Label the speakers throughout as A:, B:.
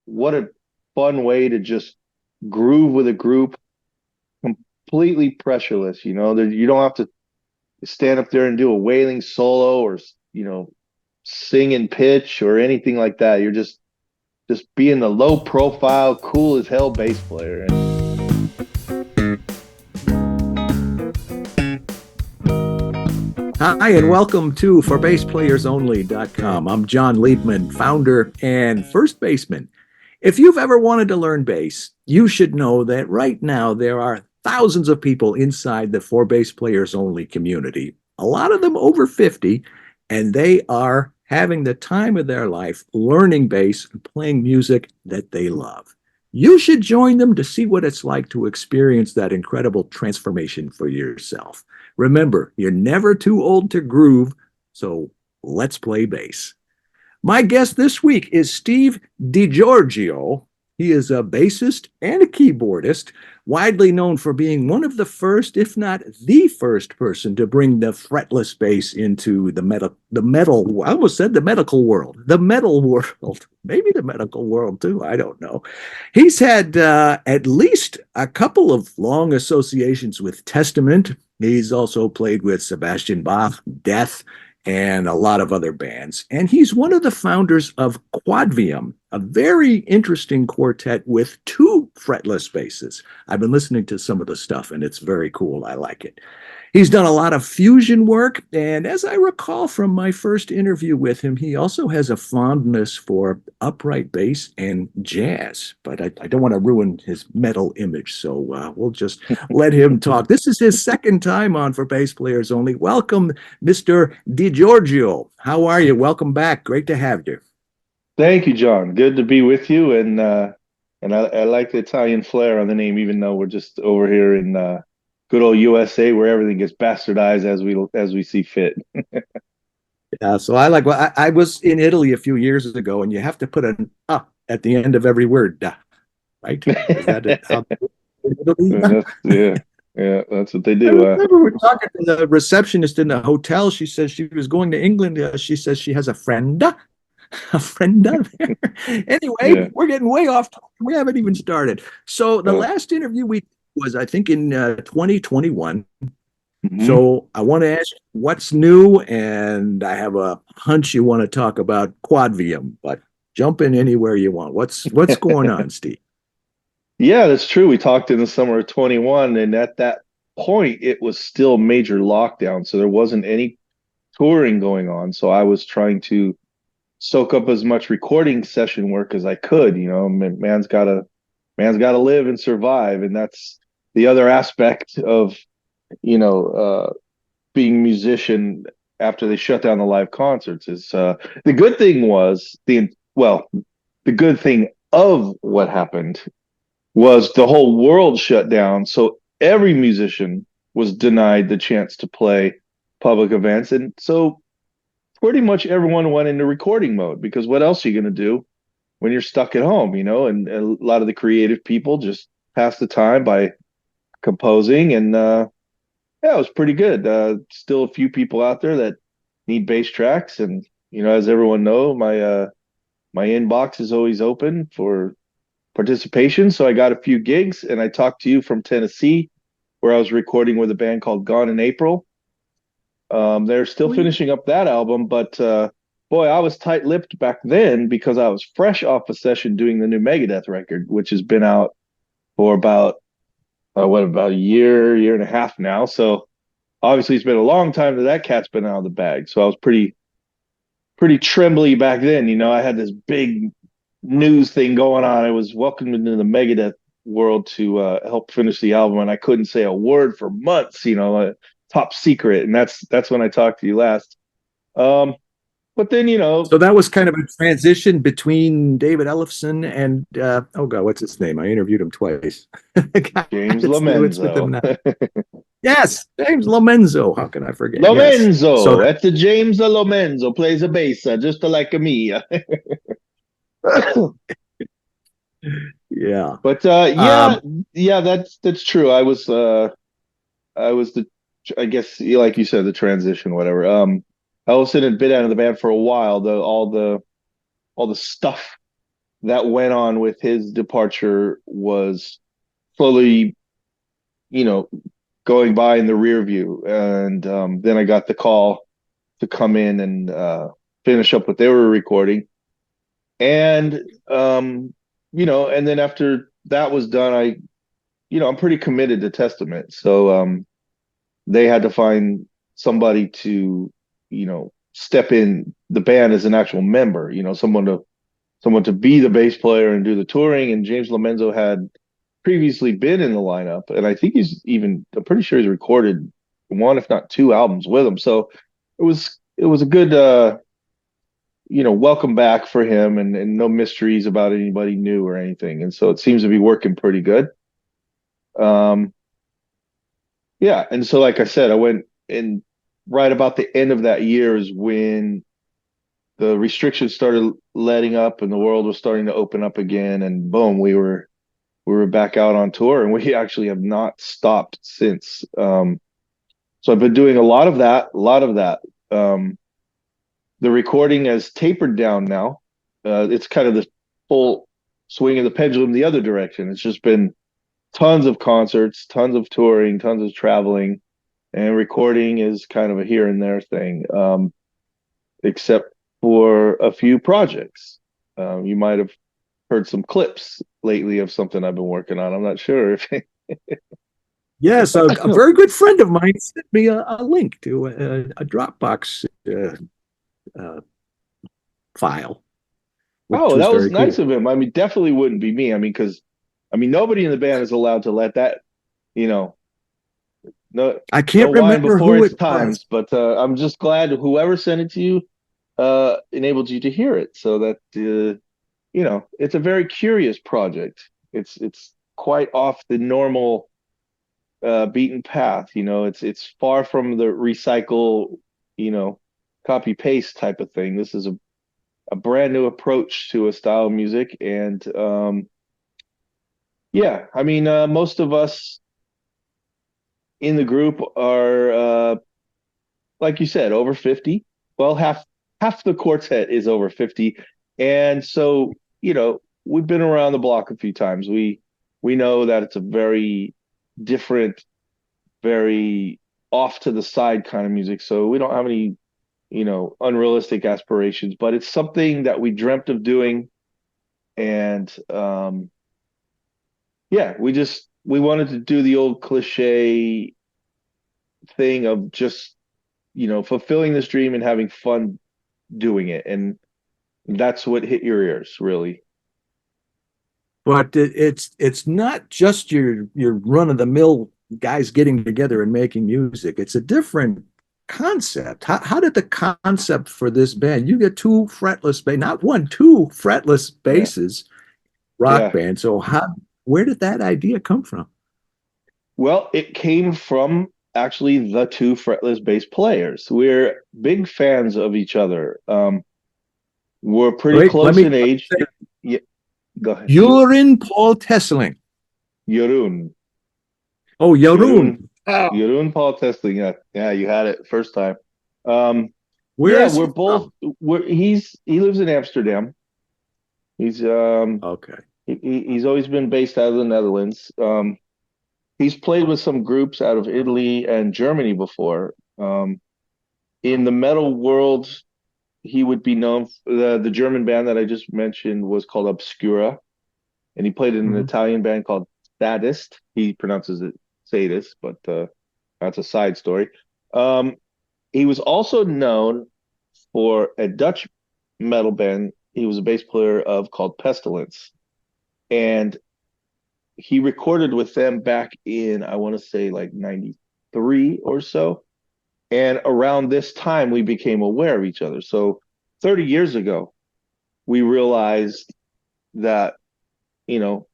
A: what a fun way to just groove with a group, completely pressureless. You don't have to stand up there and do a wailing solo or sing in pitch or anything like that. You're just being the low profile, cool as hell bass player. And
B: Hi, and welcome to ForBassPlayersOnly.com. I'm John Liebman, founder and first baseman. If you've ever wanted to learn bass, you should know that right now there are thousands of people inside the For Bass Players Only community, a lot of them over 50, and they are having the time of their life learning bass and playing music that they love. You should join them to see what it's like to experience that incredible transformation for yourself. Remember, you're never too old to groove, so let's play bass. My guest this week is Steve Di Giorgio. He is a bassist and a keyboardist, widely known for being one of the first, if not the first person to bring the fretless bass into I almost said the metal world, maybe the medical world too, I don't know. He's had at least a couple of long associations with Testament. He's also played with Sebastian Bach, Death, and a lot of other bands. And he's one of the founders of Quadvium, a very interesting quartet with two fretless basses. I've been listening to some of the stuff, and it's very cool. I like it. He's done a lot of fusion work, and as I recall from my first interview with him, he also has a fondness for upright bass and jazz. But I don't want to ruin his metal image, so we'll just let him talk. This is his second time on For Bass Players Only. Welcome, Mr. Di Giorgio. How are you? Welcome back. Great to have you.
A: thank you, John. Good to be with you. And I like the Italian flair on the name, even though we're just over here in good old USA, where everything gets bastardized as we see fit.
B: Yeah, so I was in Italy a few years ago, and you have to put an at the end of every word, right? Is that it?
A: Yeah, yeah, that's what they
B: I
A: do.
B: remember we were talking to the receptionist in the hotel. She said she was going to England. She says she has a friend there. Anyway,
A: Yeah.
B: we're getting way off. We haven't even started. So the
A: Uh,
B: last interview we was, I think, in 2021.
A: mhm.
B: So I want to ask what's new, and I have a hunch you want to talk about Quadvium, but jump in anywhere you want. What's going on, Steve?
A: Yeah, that's true. We talked in the summer of 21, and at that point, it was still major lockdown, so there wasn't any touring going on. So I was trying to soak up as much recording session work as I could. Man's gotta live and survive, and that's the other aspect of you know being a musician after they shut down the live concerts. Is the good thing was the good thing of what happened was the whole world shut down, so every musician was denied the chance to play public events, and so pretty much everyone went into recording mode because what else are you going to do when you're stuck at home, and a lot of the creative people just pass the time by composing, and yeah, it was pretty good. Still a few people out there that need bass tracks, and as everyone know, my inbox is always open for participation. So I got a few gigs, and I talked to you from Tennessee, where I was recording with a band called Gone in April. They're still
B: Oh, yeah.
A: finishing up that album, but boy, I was tight-lipped back then because I was fresh off a session doing the new Megadeth record, which has been out for about a year and a half now. So obviously, it's been a long time that cat's been out of the bag. So I was pretty trembly back then. I had this big news thing going on. I was welcomed into the Megadeth world to help finish the album, and I couldn't say a word for months. Top secret, and that's when I talked to you last. But then
B: So that was kind of a transition between David Ellefson and oh god, what's his name? I interviewed him twice.
A: James
B: It's with him
A: Lomenzo.
B: now. Yes, James Lomenzo. How can I forget? Yes. So
A: Lomenzo at the James Lomenzo plays a bass just like me.
B: yeah.
A: But yeah,
B: Um,
A: yeah, that's true. I was the, I guess, like you said, the transition, whatever. Ellison had been out of the band for a while. All the stuff that went on with his departure was slowly, you know, going by in the rear view. And then I got the call to come in and finish up what they were recording. And and then after that was done, I'm pretty committed to Testament. So they had to find somebody to, step in the band as an actual member, someone to be the bass player and do the touring. And James Lomenzo had previously been in the lineup, and I think I'm pretty sure he's recorded one, if not two albums with him. So it was a good welcome back for him, and no mysteries about anybody new or anything. And so it seems to be working pretty good. Um yeah, and so like I said, I went in right about the end of that year is when the restrictions started letting up and the world was starting to open up again, and boom, we were back out on tour, and we actually have not stopped since. So I've been doing a lot of that. Um, the recording has tapered down now. It's kind of the full swing of the pendulum the other direction. It's just been tons of concerts, tons of touring, tons of traveling, and recording is kind of a here and there thing, except for a few projects. You might have heard some clips lately of something I've been working on. I'm not sure if
B: Yes, a very good friend of mine sent me a link to a Dropbox uh, file, which
A: Oh,
B: was
A: that was
B: very
A: nice
B: cool.
A: of him. I mean, definitely wouldn't be me. I mean, because nobody in the band is allowed to let that, you know, no
B: I
A: no
B: can't
A: wine
B: remember
A: before
B: who
A: its
B: it was.
A: times. But I'm just glad whoever sent it to you enabled you to hear it, so that it's a very curious project. It's quite off the normal beaten path. It's far from the recycle, you know, copy paste type of thing. This is a brand new approach to a style of music. And yeah, I mean, most of us in the group are, like you said, over 50. Well, half the quartet is over 50. And so, we've been around the block a few times. We know that it's a very different, very off to the side kind of music. So we don't have any, unrealistic aspirations, but it's something that we dreamt of doing. And yeah, we wanted to do the old cliche thing of just, fulfilling this dream and having fun doing it. And that's what hit your ears, really.
B: But it's not just your run of the mill guys getting together and making music. It's a different concept. How did the concept for this band? You get two fretless bass, not one, two fretless
A: Yeah.
B: basses, rock
A: Yeah.
B: band. So where did that idea come from?
A: Well, it came from actually the two fretless bass players. We're big fans of each other. We're pretty
B: Wait, let
A: close
B: me
A: in age.
B: say,
A: Yeah, go ahead.
B: Jeroen Paul Tesseling.
A: Jeroen.
B: Oh,
A: Jeroen.
B: Jeroen. Oh,
A: Jeroen Paul Testing. Yeah. Yeah, you had it first time. Um,
B: where
A: yeah,
B: is
A: we're
B: he
A: both
B: from?
A: he lives in Amsterdam. He's
B: Okay.
A: he's always been based out of the Netherlands. He's played with some groups out of Italy and Germany before. In the metal world, he would be known. The German band that I just mentioned was called Obscura, and he played in an
B: Mhm.
A: Italian band called Sadist. He pronounces it Sadist, but that's a side story. Um, he was also known for a Dutch metal band he was a bass player of called Pestilence, and he recorded with them back in, I want to say, like 93 or so. And around this time, we became aware of each other. So 30 years ago, we realized that, you know,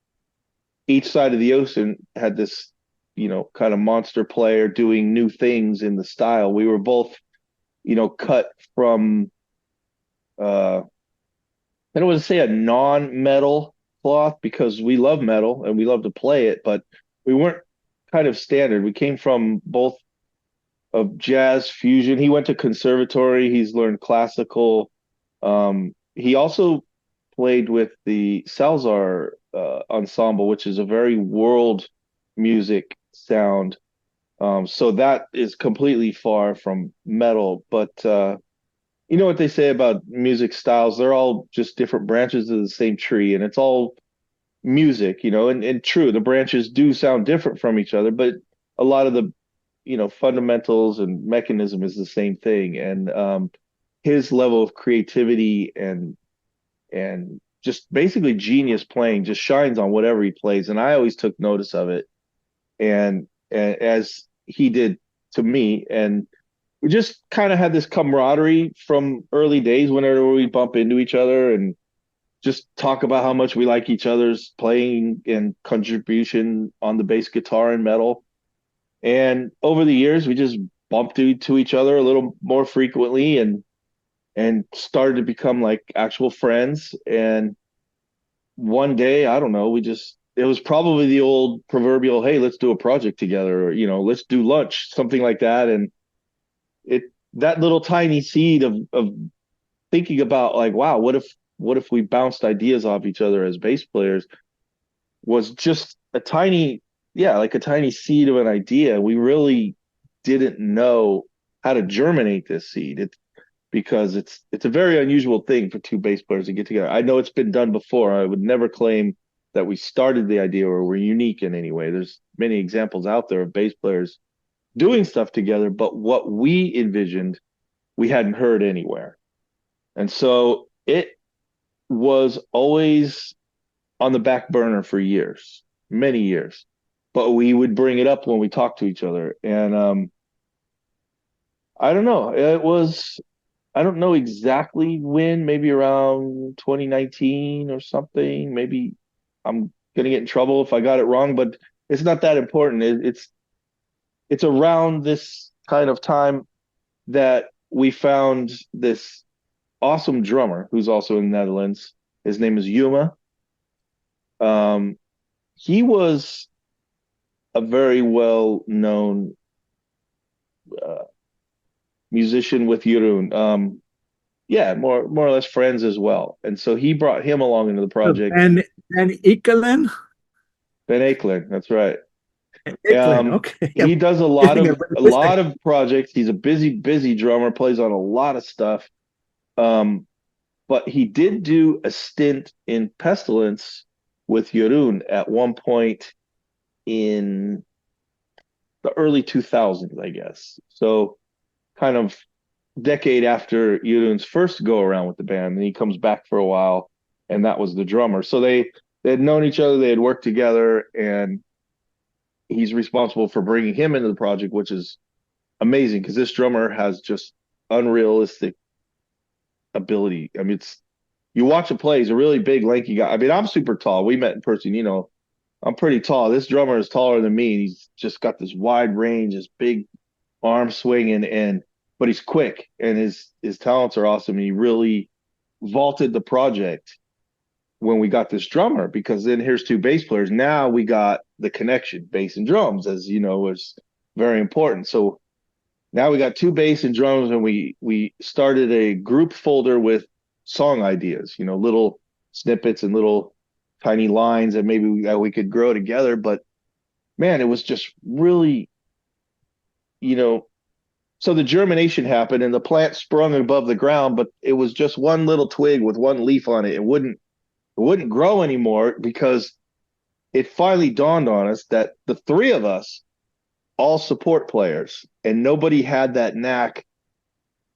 A: each side of the ocean had this, kind of monster player doing new things in the style. We were both, cut from, I don't want to say a non-metal cloth, because we love metal and we love to play it, but we weren't kind of standard. We came from both of jazz fusion. He went to conservatory. He's learned classical. He also played with the Salzar ensemble, which is a very world music sound. So that is completely far from metal. But you know what they say about music styles? They're all just different branches of the same tree, and it's all music, and true, the branches do sound different from each other, but a lot of the, fundamentals and mechanism is the same thing. And his level of creativity and just basically genius playing just shines on whatever he plays. And I always took notice of it, and as he did to me. And we just kind of had this camaraderie from early days whenever we bump into each other and just talk about how much we like each other's playing and contribution on the bass guitar and metal. And over the years, we just bumped into each other a little more frequently and started to become like actual friends. And one day, I don't know, it was probably the old proverbial, hey, let's do a project together, or let's do lunch, something like that. And it that little tiny seed of thinking about like, wow, what if we bounced ideas off each other as bass players was just a tiny, yeah, like a tiny seed of an idea. We really didn't know how to germinate this seed. Because it's a very unusual thing for two bass players to get together. I know it's been done before. I would never claim that we started the idea or we're unique in any way. There's many examples out there of bass players doing stuff together, but what we envisioned, we hadn't heard anywhere. And so it was always on the back burner for years, many years. But we would bring it up when we talked to each other. And I don't know. I don't know exactly when, maybe around 2019 or something. Maybe I'm gonna get in trouble if I got it wrong, but it's not that important. It's around this kind of time that we found this awesome drummer who's also in the Netherlands. His name is Yuma. Um, he was a very well known uh, musician with Jeroen. Yeah, more or less friends as well. And so he brought him along into the project.
B: And Ikelen?
A: Ben Akelin, that's right.
B: Ikelen, okay. I'm
A: He does a lot
B: getting a
A: of
B: linguistic.
A: projects. He's a busy drummer, plays on a lot of stuff. Um, but he did do a stint in Pestilence with Jeroen at one point in the early 2000s, I guess. So kind of decade after Jeroen's first go around with the band, and he comes back for a while, and that was the drummer. So they had known each other, they had worked together, and he's responsible for bringing him into the project, which is amazing because this drummer has just unrealistic ability. I mean, it's you watch him play, he's a really big, lanky guy. I mean, I'm super tall. We met in person, I'm pretty tall. This drummer is taller than me, and he's just got this wide range, this big arm swinging, and but he's quick, and his talents are awesome. And he really vaulted the project when we got this drummer, because then here's two bass players. Now we got the connection, bass and drums, as you know, was very important. So now we got two bass and drums, and we started a group folder with song ideas, little snippets and little tiny lines that maybe we could grow together. But man, it was just really, you know, so the germination happened and the plant sprung above the ground, but it was just one little twig with one leaf on it. It wouldn't grow anymore because it finally dawned on us that the three of us all support players, and nobody had that knack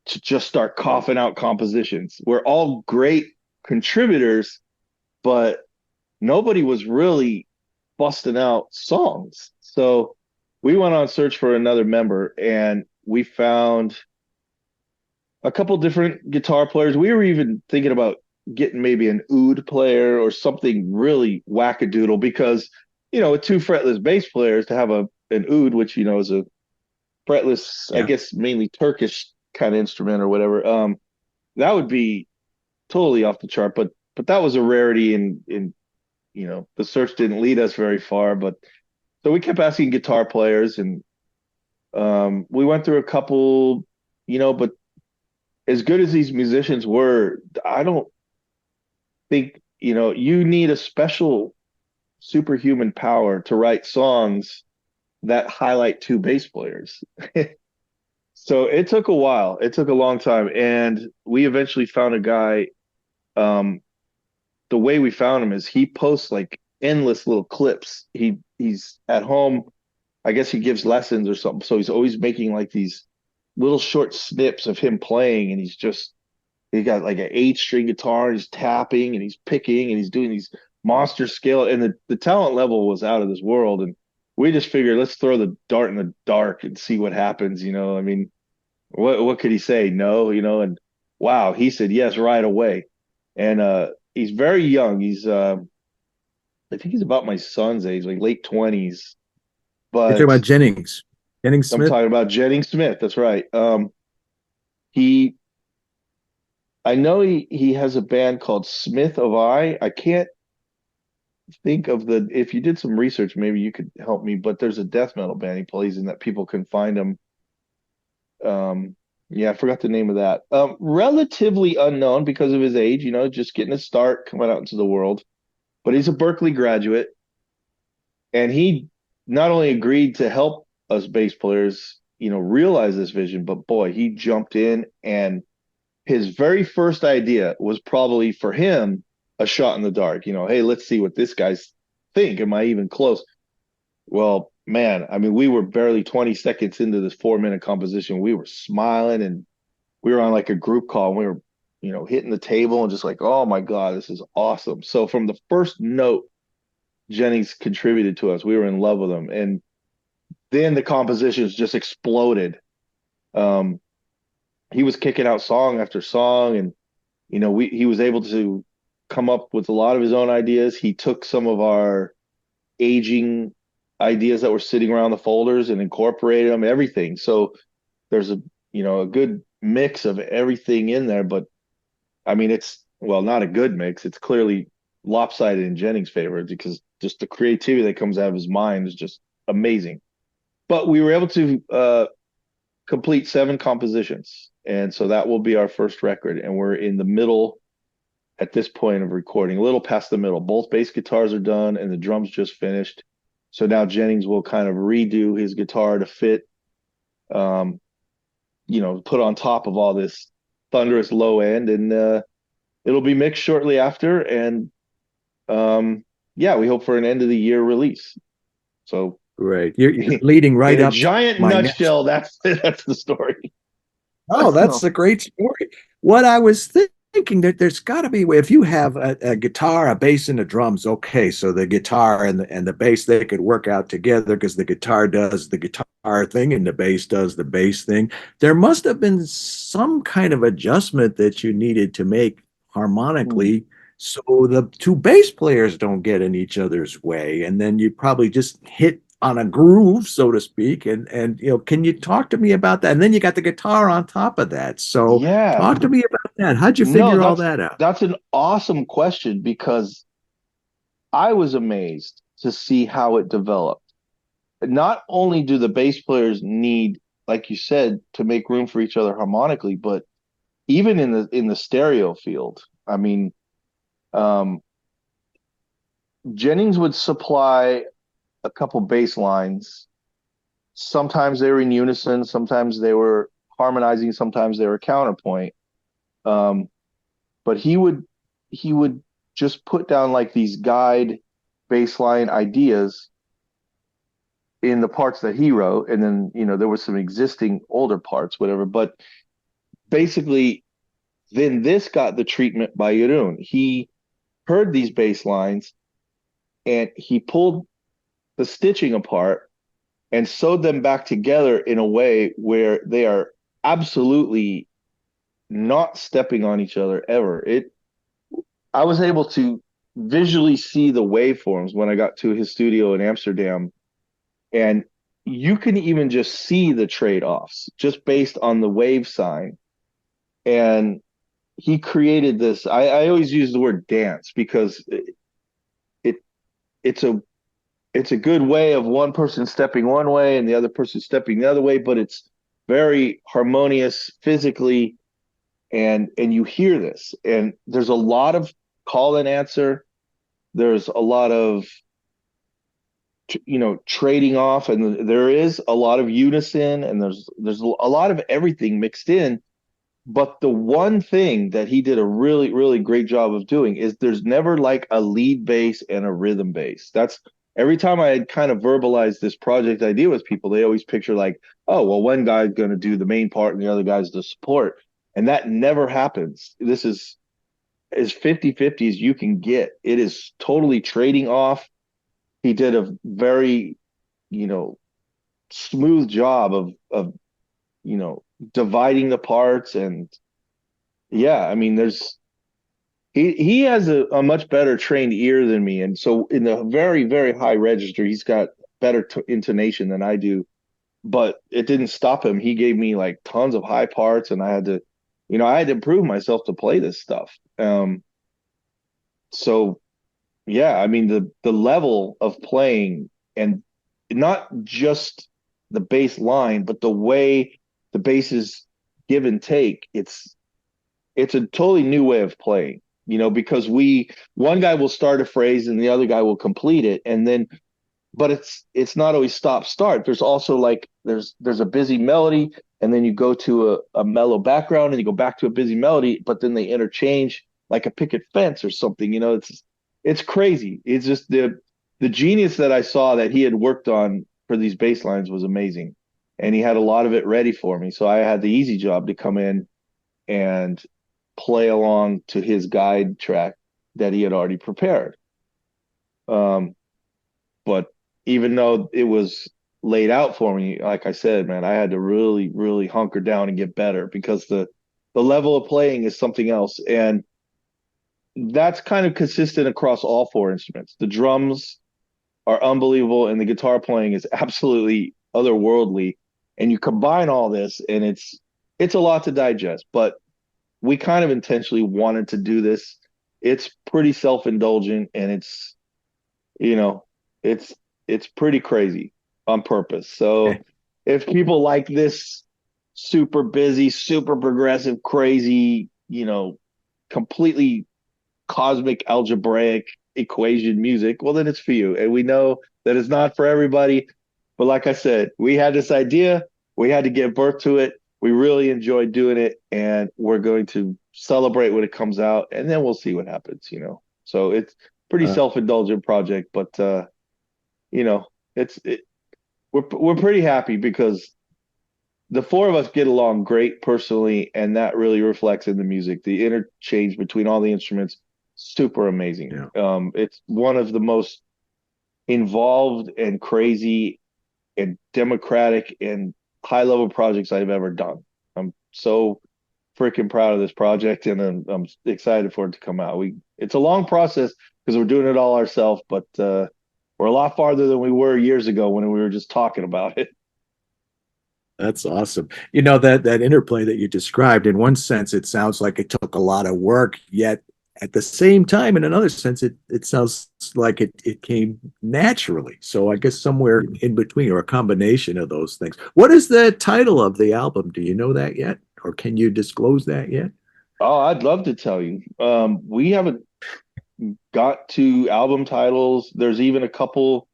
A: to just start coughing out compositions. We're all great contributors, but nobody was really busting out songs. So we went on search for another member, and we found a couple different guitar players. We were even thinking about getting maybe an oud player or something really wackadoodle, because with two fretless bass players to have an oud, which is a fretless, I
B: Yeah.
A: guess mainly Turkish kind of instrument or whatever. That would be totally off the chart, but that was a rarity, and the search didn't lead us very far. But so we kept asking guitar players, and we went through a couple, but as good as these musicians were, I don't think, you need a special superhuman power to write songs that highlight two bass players. So it took a while. It took a long time. And we eventually found a guy. Um, the way we found him is he posts like endless little clips. He's at home. I guess he gives lessons or something. So he's always making like these little short snips of him playing, and he got like an 8 string guitar, he's tapping and he's picking and he's doing these monster scale, and the talent level was out of this world. And we just figured, let's throw the dart in the dark and see what happens. I mean, what could he say? No, and wow, he said yes right away. And he's very young. I think he's about my son's age, like late 20s.
B: You're talking
A: But
B: about Jennings
A: I'm
B: Smith.
A: talking about Jennings Smith. That's right. He, I know he has a band called Smith of I can't think of if you did some research, maybe you could help me, but there's a death metal band he plays in that people can find him. Yeah, I forgot the name of that. Relatively unknown because of his age, just getting a start, coming out into the world. But he's a Berkeley graduate, and he not only agreed to help us bass players, realize this vision, but boy, he jumped in, and his very first idea was probably for him a shot in the dark. Hey, let's see what this guy's think. Am I even close? Well, man, I mean, we were barely 20 seconds into this 4-minute composition. We were smiling, and we were on like a group call, and we were, hitting the table and just like, oh my God, this is awesome. So from the first note Jennings contributed to us, we were in love with him. And then the compositions just exploded. Um, he was kicking out song after song, and he was able to come up with a lot of his own ideas. He took some of our aging ideas that were sitting around the folders and incorporated them, everything. So there's a good mix of everything in there. But I mean, it's, well, not a good mix. It's clearly lopsided in Jennings' favor, because just the creativity that comes out of his mind is just amazing. But we were able to complete 7 compositions, and so that will be our first record. And we're in the middle at this point of recording, a little past the middle. Both bass guitars are done, and the drums just finished. So now Jennings will kind of redo his guitar to fit, put on top of all this thunderous low end, and it'll be mixed shortly after. And yeah, we hope for an end of the year release. So
B: Right. You're leading right
A: in a
B: up to
A: giant
B: my next.
A: nutshell, that's the story.
B: Oh, that's a great story. What I was thinking, that there's got to be, if you have a guitar, a bass, and the drums. Okay, so the guitar and the bass, they could work out together because the guitar does the guitar thing and the bass does the bass thing. There must have been some kind of adjustment that you needed to make harmonically, so the two bass players don't get in each other's way, and then you probably just hit on a groove, so to speak. And can you talk to me about that? And then you got the guitar on top of that. So
A: Yeah.
B: talk to me about that. How'd you
A: No,
B: figure all
A: that's
B: that out?
A: that's an awesome question, because I was amazed to see how it developed. Not only do the bass players need, like you said, to make room for each other harmonically, but even in the stereo field. I mean, um, Jennings would supply a couple bass lines. Sometimes they were in unison, sometimes they were harmonizing, sometimes they were counterpoint. Um, but he would just put down like these guide baseline ideas in the parts that he wrote, and then there was some existing older parts, whatever. But basically, then this got the treatment by Jeroen. He heard these bass lines, and he pulled the stitching apart and sewed them back together in a way where they are absolutely not stepping on each other ever. I was able to visually see the waveforms when I got to his studio in Amsterdam, and you can even just see the trade-offs just based on the wave sign. And he created this. I always use the word dance, because it it's a it's a good way of one person stepping one way and the other person stepping the other way, but it's very harmonious physically, and you hear this, and there's a lot of call and answer. There's a lot of trading off, and there is a lot of unison, and there's a lot of everything mixed in. But the one thing that he did a really, really great job of doing is there's never like a lead bass and a rhythm bass. That's every time I had kind of verbalized this project idea with people, they always picture like, oh, well, one guy's going to do the main part and the other guy's the support. And that never happens. This is as 50-50 as you can get. It is totally trading off. He did a very, you know, smooth job of dividing the parts. And yeah, I mean, he has a much better trained ear than me, and so in the very, very high register he's got better intonation than I do. But it didn't stop him. He gave me like tons of high parts, and I had to improve myself to play this stuff. So yeah, I mean, the level of playing, and not just the bass line, but the way the bass is give and take. It's a totally new way of playing, because one guy will start a phrase and the other guy will complete it, and then but it's not always stop start. There's also like there's a busy melody, and then you go to a mellow background and you go back to a busy melody, but then they interchange like a picket fence or something. It's crazy. It's just the genius that I saw that he had worked on for these bass lines was amazing. And he had a lot of it ready for me. So I had the easy job to come in and play along to his guide track that he had already prepared. Um, but even though it was laid out for me, like I said, man, I had to really, really hunker down and get better because the level of playing is something else. And that's kind of consistent across all four instruments. The drums are unbelievable, and the guitar playing is absolutely otherworldly. And you combine all this, and it's a lot to digest. But we kind of intentionally wanted to do this. It's pretty self-indulgent, and you know, it's it's pretty crazy on purpose. So if people like this super busy, super progressive, crazy, completely cosmic algebraic equation music, well, then it's for you. And we know that it's not for everybody. But like I said, we had this idea, we had to give birth to it. We really enjoyed doing it, and we're going to celebrate when it comes out, and then we'll see what happens. So it's pretty
B: Uh,
A: self-indulgent project, but you know, it's it, we're pretty happy because the four of us get along great personally, and that really reflects in the music. The interchange between all the instruments, super amazing.
B: yeah.
A: It's one of the most involved and crazy and democratic and high level projects I've ever done. I'm so freaking proud of this project, and I'm excited for it to come out. It's a long process because we're doing it all ourselves, but we're a lot farther than we were years ago when we were just talking about it.
B: That's awesome. That interplay that you described, in one sense, it sounds like it took a lot of work, yet at the same time, in another sense, it sounds like it came naturally. So I guess somewhere in between, or a combination of those things. What is the title of the album? Do you know that yet? Or can you disclose that yet?
A: Oh, I'd love to tell you. We haven't got to album titles. There's even a couple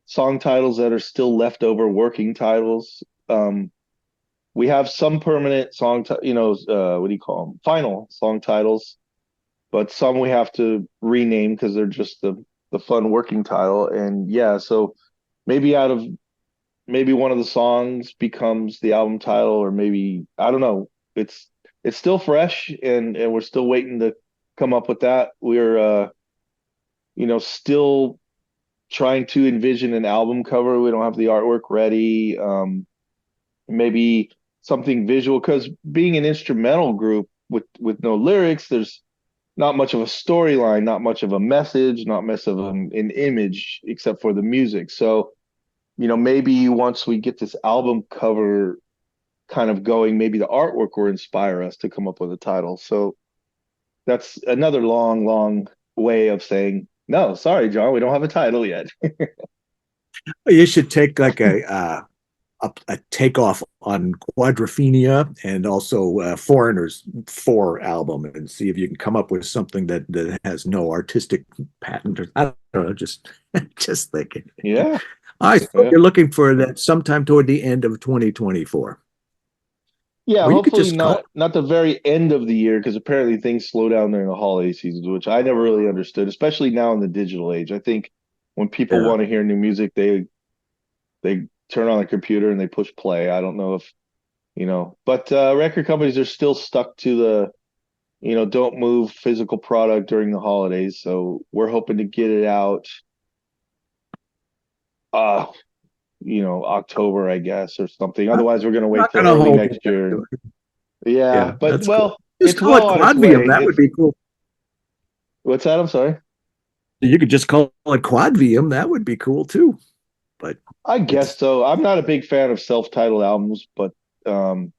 A: song titles that are still leftover working titles. We have some permanent what do you call them? Final song titles, but some we have to rename because they're just the fun working title. And yeah, so maybe maybe one of the songs becomes the album title, or maybe I don't know. It's still fresh, and we're still waiting to come up with that. We're still trying to envision an album cover. We don't have the artwork ready. Maybe something visual, because being an instrumental group with no lyrics, there's not much of a storyline, not much of a message, not much of an image except for the music. So, maybe once we get this album cover kind of going, maybe the artwork will inspire us to come up with a title. So that's another long, long way of saying, no, sorry, John, we don't have a title yet.
B: You should take like a takeoff on Quadrophenia and also Foreigner's 4 album, and see if you can come up with something that has no artistic patent. Or, I don't know, just just thinking.
A: Yeah,
B: I so
A: yeah,
B: you're looking for that sometime toward the end of 2024.
A: yeah.
B: Or you could
A: Hopefully
B: just call.
A: not the very end of the year because apparently things slow down during the holiday seasons, which I never really understood, especially now in the digital age. I think when people
B: Yeah.
A: want to hear new music, they turn on the computer and they push play. I don't know if but record companies are still stuck to the don't move physical product during the holidays. So we're hoping to get it out uh October, I guess, or something.
B: I'm
A: Otherwise, we're gonna wait
B: not
A: till
B: going to
A: early
B: hold
A: next
B: you.
A: year. And yeah,
B: Yeah,
A: but
B: that's cool.
A: well,
B: Just
A: it's
B: call it
A: well on its
B: Quadvium.
A: way.
B: That would
A: It's
B: be cool.
A: what's that? I'm sorry.
B: You could just call it Quadvium. That would be cool too. But
A: I guess
B: it's
A: so. I'm not a big fan of self-titled albums, but um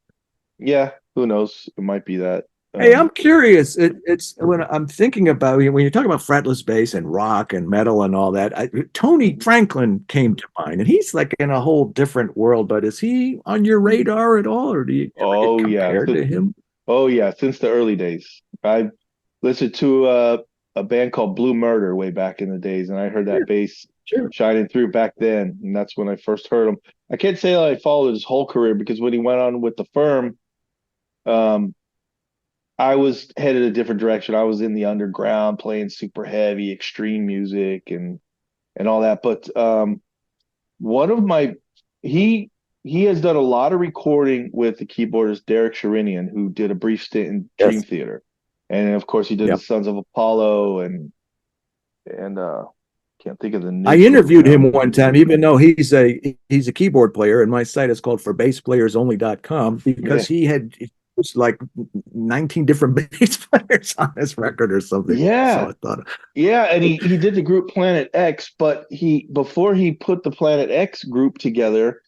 A: yeah, who knows? It might be that.
B: hey,
A: Um
B: I'm curious. It's when I'm thinking about when you talk about fretless bass and rock and metal and all that. Tony Franklin came to mind, and he's like in a whole different world. But is he on your radar at all, or do you ever get
A: oh yeah.
B: compared to him?
A: Oh yeah, since the early days. I listened to a band called Blue Murder way back in the days, and I heard that
B: Sure,
A: bass
B: sure.
A: shining through back then, and that's when I first heard him. I can't say that I followed his whole career because when he went on with the firm, um, I was headed a different direction. I was in the underground playing super heavy, extreme music and all that. But one of my he he has done a lot of recording with the keyboardist Derek Sherinian, who did a brief stint in Dream
B: Yes.
A: Theater, and of course he did the
B: Yep.
A: Sons of Apollo and can't think of the
B: I
A: new group
B: interviewed
A: now.
B: him one time, even though he's a keyboard player, and my site is called ForBassPlayersOnly.com
A: Yeah,
B: because he had it's like 19 different bass players on this record or something. So
A: yeah,
B: I thought,
A: yeah, and he did the group Planet X, but he before he put the Planet X group together,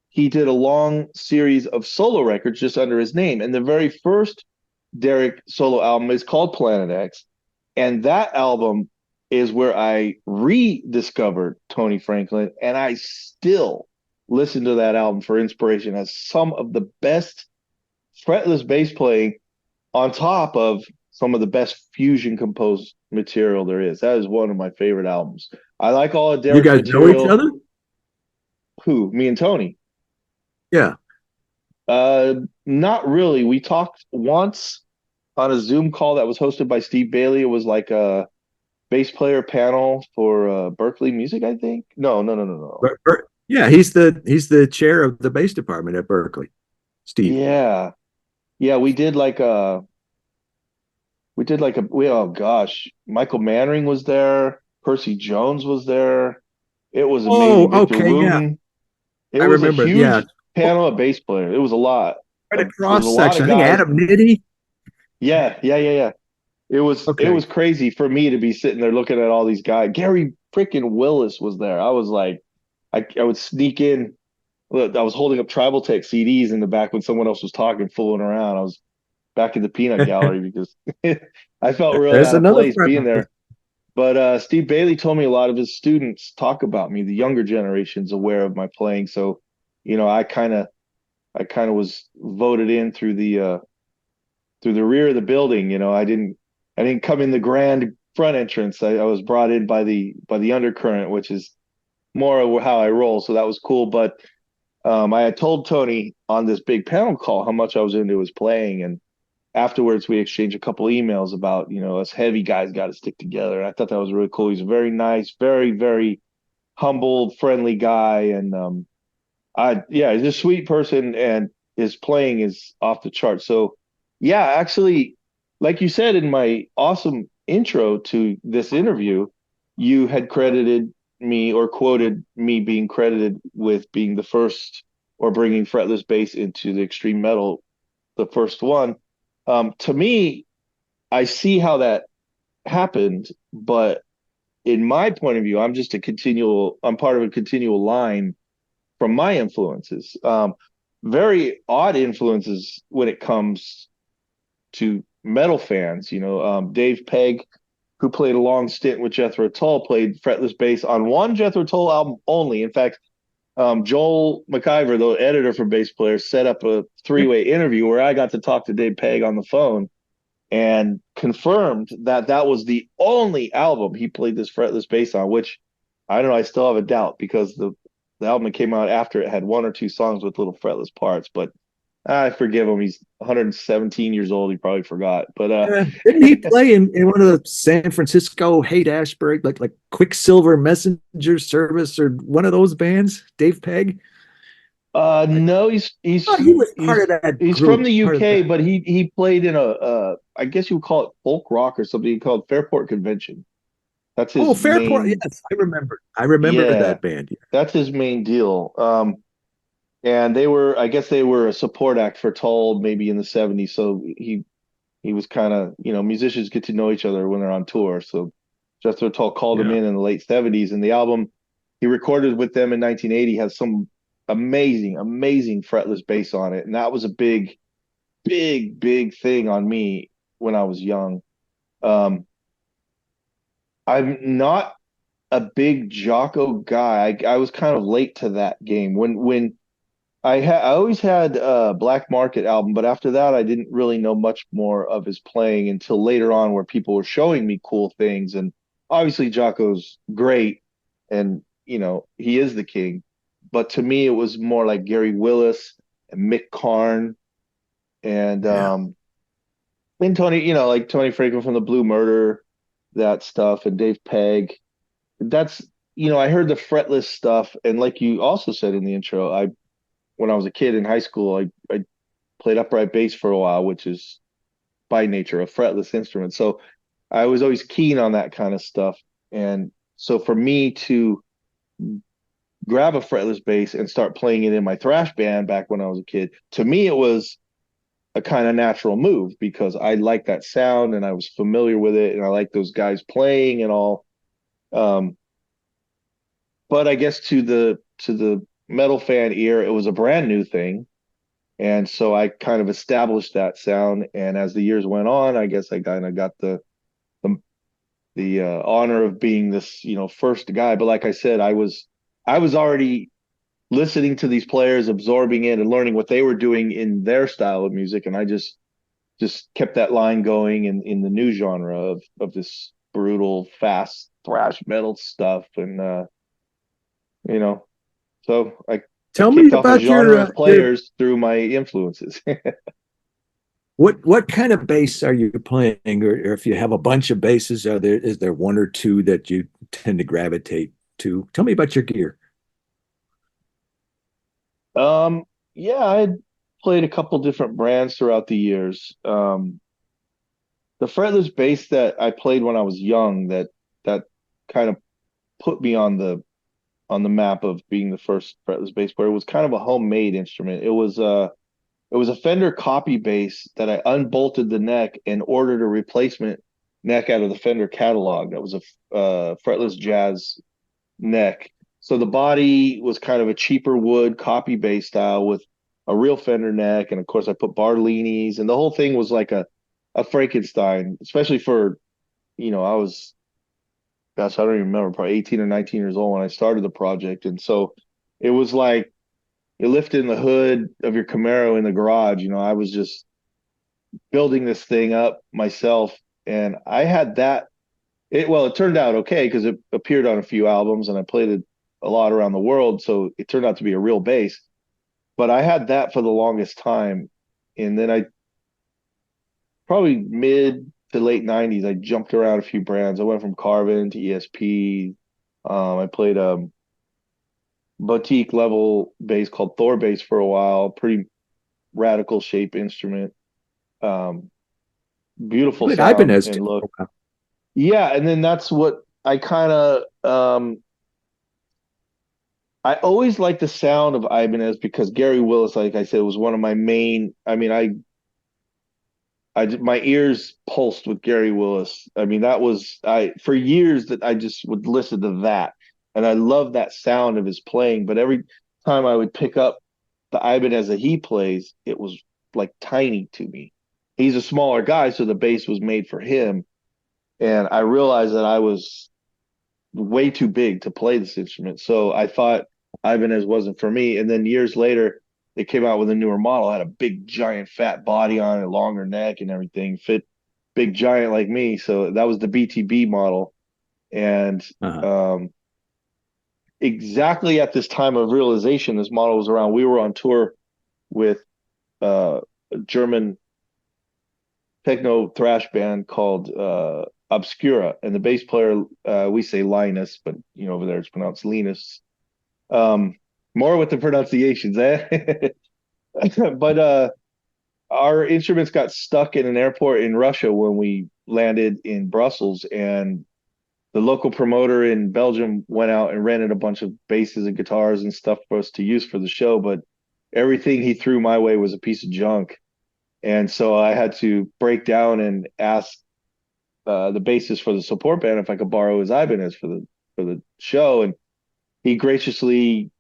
A: he did a long series of solo records just under his name, and the very first Derek solo album is called Planet X. And that album is where I rediscovered Tony Franklin. And I still listen to that album for inspiration as some of the best fretless bass playing on top of some of the best fusion composed material there is. That is one of my favorite albums. I like all of
B: you
A: Derek's
B: guys know each
A: material.
B: other?
A: Who? Me and Tony.
B: Yeah.
A: Uh, Not really. We talked once on a Zoom call that was hosted by Steve Bailey. It was like a bass player panel for Berkeley Music, I think. No, no, no, no, no.
B: Yeah, he's the chair of the bass department at Berkeley, Steve.
A: Yeah, yeah. Oh gosh, Michael Mannering was there. Percy Jones was there. It was
B: Oh,
A: amazing. Victor
B: okay, yeah.
A: Wooten. It
B: I
A: was a
B: remember. Yeah.
A: huge panel of bass players. It was a lot.
B: Right
A: It was a
B: across
A: lot
B: section.
A: of
B: I think
A: guys.
B: Adam Nitty.
A: Yeah, yeah, yeah, yeah. It was
B: Okay.
A: crazy for me to be sitting there looking at all these guys. Gary freaking Willis was there. I was like, I would sneak in. Look, I was holding up Tribal Tech CDs in the back when someone else was talking, fooling around. I was back in the peanut gallery because I felt real
B: There's
A: out of
B: another
A: place
B: friend.
A: being there. But Steve Bailey told me a lot of his students talk about me. The younger generation's aware of my playing, so I kind of was voted in through the rear of the building. I didn't come in the grand front entrance. I was brought in by the undercurrent, which is more of how I roll. So that was cool. But I had told Tony on this big panel call how much I was into his playing, and afterwards we exchanged a couple emails about us heavy guys got to stick together. And I thought that was really cool. He's a very nice, very very humble, friendly guy, and yeah, he's a sweet person, and his playing is off the chart. So yeah, actually, like you said in my awesome intro to this interview, you had credited me or quoted me being credited with being the first or bringing fretless bass into the extreme metal, the first one. To me, I see how that happened, but in my point of view, I'm part of a continual line from my influences. Very odd influences when it comes to metal fans. Dave Pegg, who played a long stint with Jethro Tull, played fretless bass on one Jethro Tull album only. In fact, Joel McIver, the editor for Bass Players, set up a three-way interview where I got to talk to Dave Pegg on the phone and confirmed that that was the only album he played this fretless bass on, which I don't know, I still have a doubt because the album that came out after it had one or two songs with little fretless parts, but I forgive him. He's 117 years old. He probably forgot. But
B: Didn't he play in one of the San Francisco Haight Ashbury, like Quicksilver Messenger Service or one of those bands? Dave Pegg.
A: no,
B: Oh, he was part of that
A: he's from
B: group,
A: the
B: part of
A: UK,
B: that.
A: but he played in a I guess you would call it folk rock or something called Fairport Convention. That's
B: Oh,
A: his
B: Fairport.
A: main.
B: Yes, I remember. I remember
A: Yeah,
B: that band.
A: that's his main deal. And they were, I guess they were a support act for Toll maybe in the 70s. So he was kind of, musicians get to know each other when they're on tour. So Jethro Tull called him
B: Yeah.
A: in the late 70s, and the album he recorded with them in 1980 has some amazing, amazing fretless bass on it. And that was a big, big, big thing on me when I was young. Um, I'm not a big Jocko guy. I was kind of late to that game. When I always had a Black Market album, but after that I didn't really know much more of his playing until later on where people were showing me cool things. And obviously Jocko's great and he is the king. But to me it was more like Gary Willis and Mick Karn and
B: Yeah.
A: Tony, like Tony Franklin from the Blue Murder, that stuff, and Dave Pegg. That's I heard the fretless stuff, and like you also said in the intro, I when I was a kid in high school, I played upright bass for a while, which is by nature a fretless instrument. So I was always keen on that kind of stuff. And so for me to grab a fretless bass and start playing it in my thrash band back when I was a kid, to me it was a kind of natural move because I like that sound and I was familiar with it and I like those guys playing and all. Um, but I guess to the metal fan ear, it was a brand new thing. And so I kind of established that sound. And as the years went on, I guess I kind of got the honor of being this, first guy. But like I said, I was already listening to these players, absorbing it and learning what they were doing in their style of music. And I just kept that line going in the new genre of this brutal, fast thrash metal stuff. And you know, so I
B: Tell me
A: kicked off a
B: about
A: genre of
B: your
A: players through my influences.
B: what kind of bass are you playing, or if you have a bunch of basses, is there one or two that you tend to gravitate to? Tell me about your gear.
A: Yeah, I played a couple different brands throughout the years. The fretless bass that I played when I was young, that kind of put me on the map of being the first fretless bass player, was kind of a homemade instrument. It was a Fender copy bass that I unbolted the neck and ordered a replacement neck out of the Fender catalog. That was a fretless jazz neck. So the body was kind of a cheaper wood copy bass style with a real Fender neck, and of course I put Bartolinis, and the whole thing was like a Frankenstein, especially for I was, gosh, I don't even remember, probably 18 or 19 years old when I started the project, and so it was like you're lifting the hood of your Camaro in the garage. I was just building this thing up myself, and I had that. It turned out okay because it appeared on a few albums, and I played it a lot around the world, so it turned out to be a real bass. But I had that for the longest time, and then I probably mid to late '90s, I jumped around a few brands. I went from Carvin to ESP. I played a boutique level bass called Thor bass for a while. Pretty radical shape instrument. Um, Beautiful
B: Played
A: sound
B: Ibanez too.
A: and look. Yeah, and then that's what I kind of I always liked the sound of Ibanez because Gary Willis, like I said, was one of my main. I mean, my ears pulsed with Gary Willis. I mean, that was I for years that I just would listen to that, and I love that sound of his playing. But every time I would pick up the Ibanez that he plays, it was like tiny to me. He's a smaller guy, so the bass was made for him, and I realized that I was way too big to play this instrument. So I thought Ibanez wasn't for me. And then years later, they came out with a newer model, had a big, giant, fat body on it, longer neck and everything, fit big giant like me. So that was the BTB model. And
B: Uh-huh.
A: exactly at this time of realization, this model was around. We were on tour with a German techno thrash band called Obscura, and the bass player, we say Linus, but over there it's pronounced Linus. Um, More with the pronunciations, eh? But our instruments got stuck in an airport in Russia when we landed in Brussels, and the local promoter in Belgium went out and rented a bunch of basses and guitars and stuff for us to use for the show, but everything he threw my way was a piece of junk. And so I had to break down and ask the bassist for the support band if I could borrow his Ibanez for the show, and he graciously,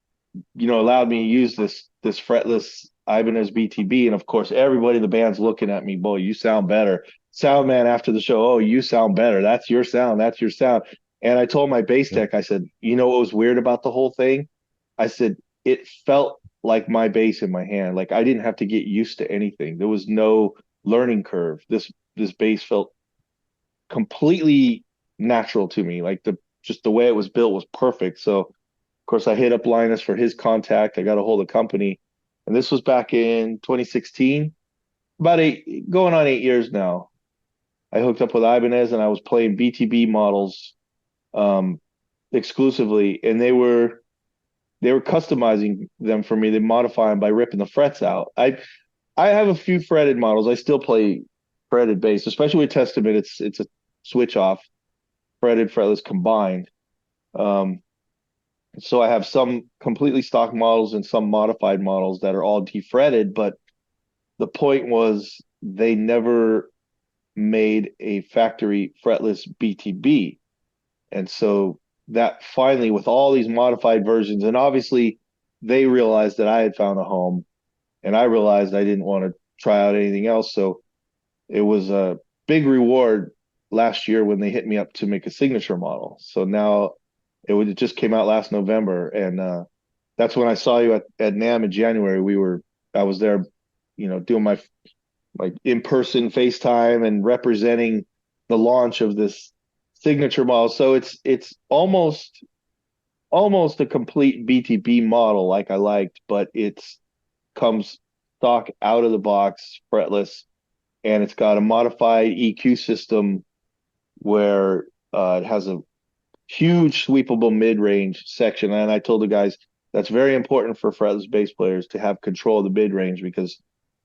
A: allowed me to use this fretless Ibanez BTB. And of course, everybody in the band's looking at me, boy, you sound better. Sound man after the show, oh, you sound better. That's your sound. That's your sound. And I told my bass tech, I said, what was weird about the whole thing? I said, it felt like my bass in my hand. Like I didn't have to get used to anything. There was no learning curve. This bass felt completely natural to me. Like just the way it was built was perfect. So of course I hit up Linus for his contact. I got a hold of the company, and this was back in 2016, about going on 8 years now. I hooked up with Ibanez and I was playing BTB models um, exclusively, and they were customizing them for me. They modify them by ripping the frets out. I have a few fretted models. I still play fretted bass, especially with Testament. It's a switch off, fretted, fretless combined. Um, so I have some completely stock models and some modified models that are all defretted. But the point was they never made a factory fretless BTB, and so that finally, with all these modified versions, and obviously they realized that I had found a home, and I realized I didn't want to try out anything else. So it was a big reward last year when they hit me up to make a signature model. So now it just came out last November, and that's when I saw you at NAMM in January. I was there, doing my in person FaceTime and representing the launch of this signature model. So it's almost a complete BTB model like I liked, but it's comes stock out of the box fretless, and it's got a modified EQ system where it has a huge sweepable mid-range section. And I told the guys that's very important for fretless bass players to have control of the mid-range, because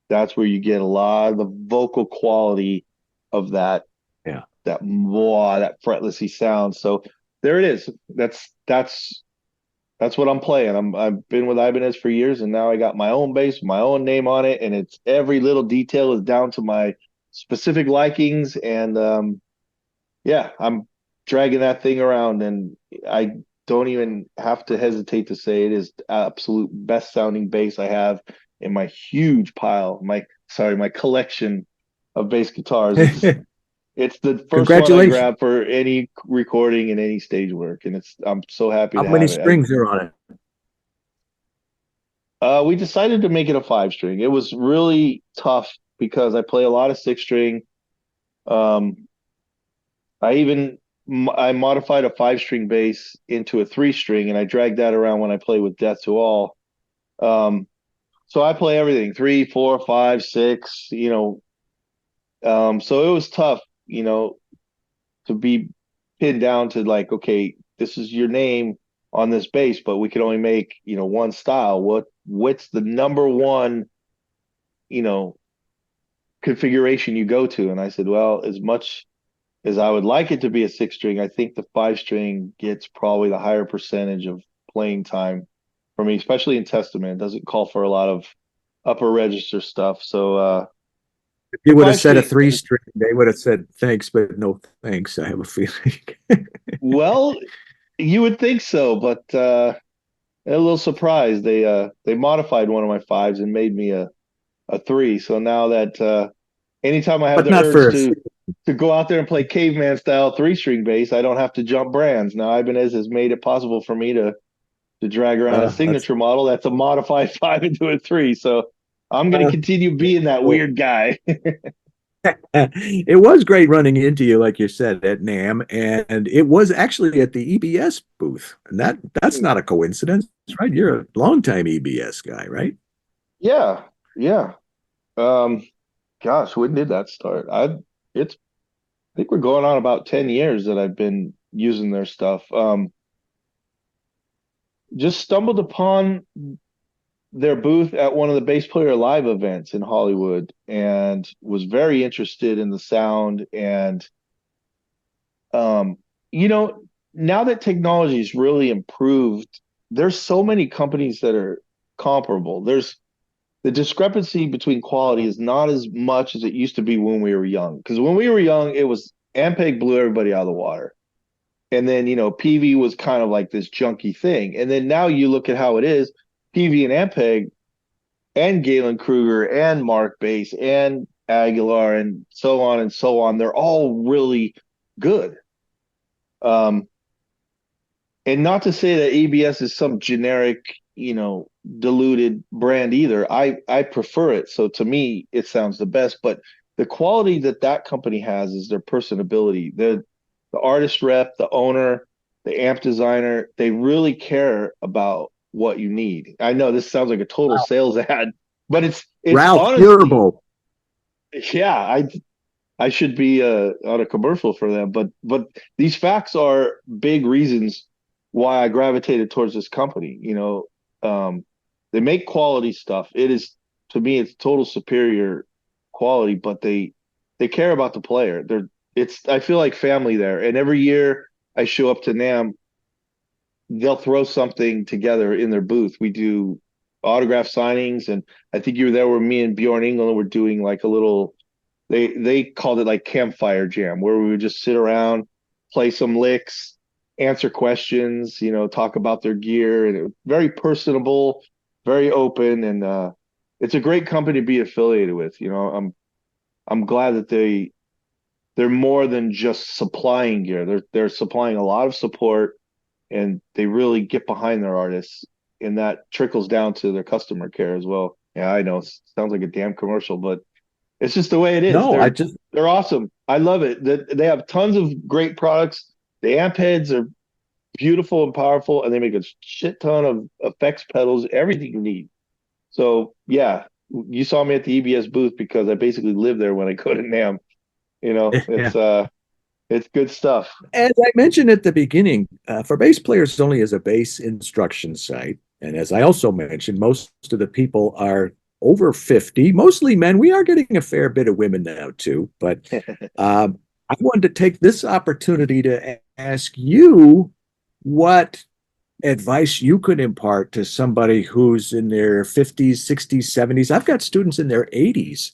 A: that's where you get a lot of the vocal quality of that
B: Yeah.
A: that that fretlessy sound. So there it is. That's what I'm playing. I've been with Ibanez for years, and now I got my own bass, my own name on it, and it's every little detail is down to my specific likings. And yeah, I'm dragging that thing around, and I don't even have to hesitate to say it is the absolute best sounding bass I have in my huge pile, my collection of bass guitars. It's the first one I
B: Congratulations.
A: grab for any recording and any stage work, and I'm so happy
B: How
A: to
B: many
A: have it.
B: strings are on it?
A: We decided to make it a 5 string. It was really tough because I play a lot of 6 string. Um, I modified a 5 string bass into a 3 string, and I dragged that around when I play with Death to All. Um, so I play everything 3, 4, 5, 6. So it was tough, to be pinned down to like, okay, this is your name on this bass, but we can only make, one style. What's the number one, you know, configuration you go to? And I said, well, as much as I would like it to be a 6 string, I think the 5 string gets probably the higher percentage of playing time for me, especially in Testament. It doesn't call for a lot of upper register stuff. So
B: If
A: the
B: you would have
A: five
B: said a
A: string,
B: 3 string, they would have said thanks, but no thanks. I have a feeling.
A: well, you would think so, but a little surprised. They modified one of my fives and made me a 3. So now that anytime I have
B: But
A: the
B: not
A: urge
B: for
A: to go out there and play caveman style 3 string bass, I don't have to jump brands. Now Ibanez has made it possible for me to drag around a
B: That's
A: signature model that's a modified 5 into a 3. So I'm going to continue being that
B: cool.
A: weird guy.
B: It was great running into you, like you said, at NAM, and it was actually at the EBS booth. And that's not a coincidence, right? You're a longtime EBS guy, right?
A: Yeah, yeah. Um, Gosh, when did that start? I think we're going on about 10 years that I've been using their stuff. Just stumbled upon their booth at one of the Bass Player Live events in Hollywood and was very interested in the sound. And um, you know, now that technology's really improved, there's so many companies that are comparable. There's the discrepancy between quality is not as much as it used to be when we were young. Because when we were young, it was Ampeg blew everybody out of the water. And then, PV was kind of like this junky thing. And then now you look at how it is, PV and Ampeg and Galen Kruger and Mark Bass and Aguilar and so on and so on, they're all really good. Um, and not to say that ABS is some generic, diluted brand either. I prefer it. So to me, it sounds the best. But the quality that that company has is their personability. The artist rep, the owner, the amp designer. They really care about what you need. I know this sounds like a total sales ad, but it's
B: Ralph
A: honestly,
B: Durable.
A: yeah. I should be on a commercial for them, but these facts are big reasons why I gravitated towards this company. They make quality stuff. It is to me, it's total superior quality, but they care about the player. It's I feel like family there, and every year I show up to NAM, they'll throw something together in their booth. We do autograph signings, and I think you were there where me and Bjorn England were doing like a little they called it like campfire jam, where we would just sit around, play some licks, answer questions, talk about their gear, and it was very personable, very open, and it's a great company to be affiliated with. I'm glad that they're more than just supplying gear. They're supplying a lot of support, and they really get behind their artists, and that trickles down to their customer care as well. Yeah, I know it sounds like a damn commercial, but it's just the way it is.
B: No,
A: They're awesome. I love it. They have tons of great products. The amp heads are beautiful and powerful, and they make a shit ton of effects pedals, everything you need. So yeah, you saw me at the EBS booth because I basically live there when I go to NAM.
B: yeah.
A: It's good stuff.
B: As I mentioned at the beginning, for bass players only is a bass instruction site. And as I also mentioned, most of the people are over 50, mostly men. We are getting a fair bit of women now too. But I wanted to take this opportunity to ask you what advice you could impart to somebody who's in their 50s, 60s, 70s. I've got students in their 80s,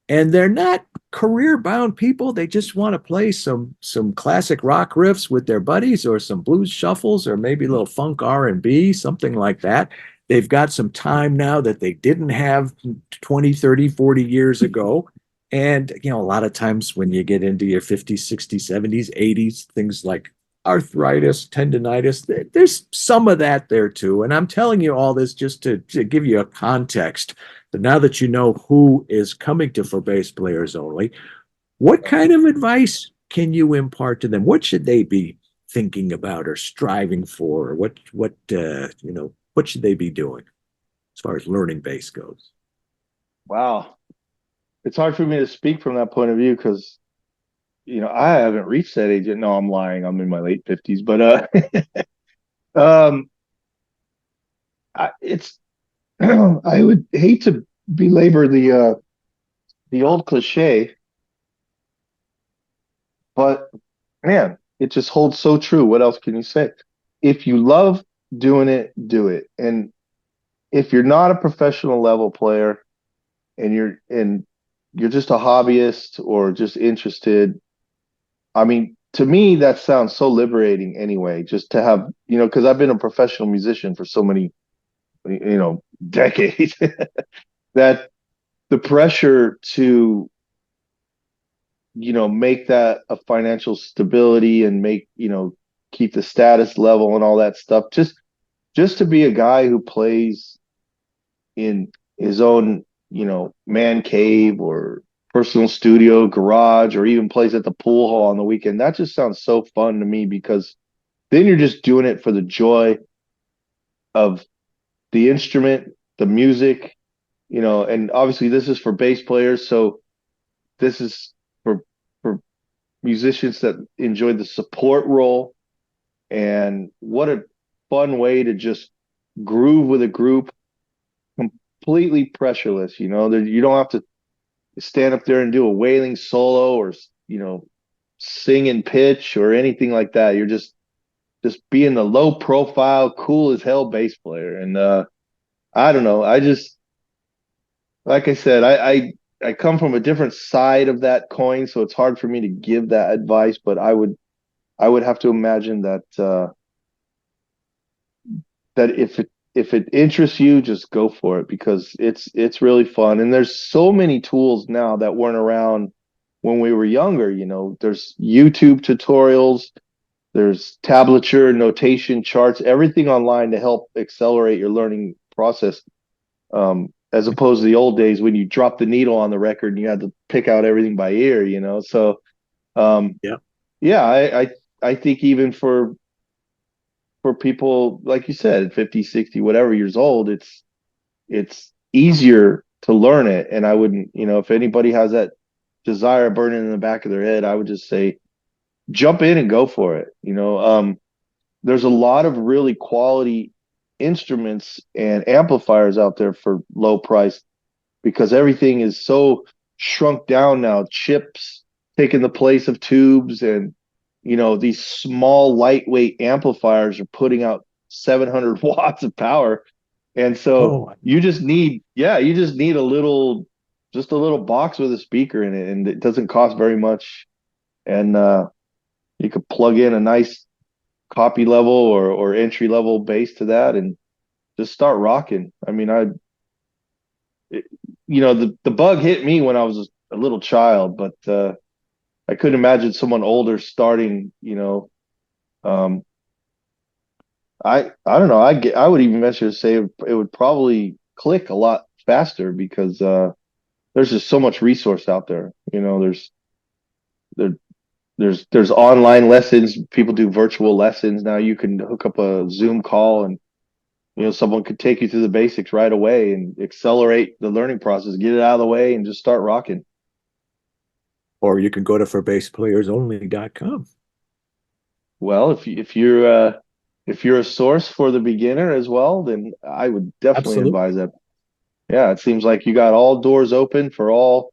B: and they're not career bound people. They just want to play some classic rock riffs with their buddies, or some blues shuffles, or maybe a little funk R&B, something like that. They've got some time now that they didn't have 20, 30, 40 years ago. And a lot of times when you get into your 50s, 60s, 70s, 80s, things like arthritis, tendonitis, there's some of that there too. And I'm telling you all this just to give you a context. But now that you know who is coming to For Bass Players Only, what kind of advice can you impart to them? What should they be thinking about or striving for? Or what should they be doing as far as learning bass goes?
A: Wow. It's hard for me to speak from that point of view because, I haven't reached that age yet. No, I'm lying. I'm in my late 50s, but um it's I would hate to belabor the old cliche, but man, it just holds so true. What else can you say? If you love doing it, do it. And if you're not a professional level player and you're just a hobbyist or just interested, I mean, to me that sounds so liberating anyway, just to have, because I've been a professional musician for so many, decades that the pressure to make that a financial stability and make keep the status level and all that stuff, just just to be a guy who plays in his own, man cave or personal studio, garage, or even plays at the pool hall on the weekend. That just sounds so fun to me because then you're just doing it for the joy of the instrument, the music, and obviously this is for bass players, so this is for musicians that enjoy the support role. And what a fun way to just groove with a group completely pressureless. You don't have to stand up there and do a wailing solo or sing in pitch or anything like that. You're just being the low profile, cool as hell bass player. And I don't know. I just, like I said, I come from a different side of that coin, so it's hard for me to give that advice. But I would have to imagine that if it interests you, just go for it because it's really fun. And there's so many tools now that weren't around when we were younger. There's YouTube tutorials, there's tablature, notation, charts, everything online to help accelerate your learning process. As opposed to the old days when you dropped the needle on the record and you had to pick out everything by ear. So
B: Yeah.
A: yeah, I think even for people like you said, 50, 60, whatever years old, it's easier to learn it. And I wouldn't, if anybody has that desire burning in the back of their head, I would just say jump in and go for it. There's a lot of really quality instruments and amplifiers out there for low price because everything is so shrunk down now. Chips taking the place of tubes, and these small lightweight amplifiers are putting out 700 watts of power. And so
B: Oh,
A: you just need a little box with a speaker in it, and it doesn't cost very much. And you could plug in a nice copy level or entry level bass to that and just start rocking. I mean, the bug hit me when I was a little child, but I couldn't imagine someone older starting. Um, I don't know. I would even venture to say it would probably click a lot faster because there's just so much resource out there. There there's online lessons. People do virtual lessons now. You can hook up a Zoom call and someone could take you through the basics right away and accelerate the learning process, get it out of the way, and just start rocking.
B: or you can go to ForBassPlayersOnly.com.
A: Well, if you're a source for the beginner as well, then I would definitely
B: Absolutely.
A: advise that. Yeah, it seems like you got all doors open for all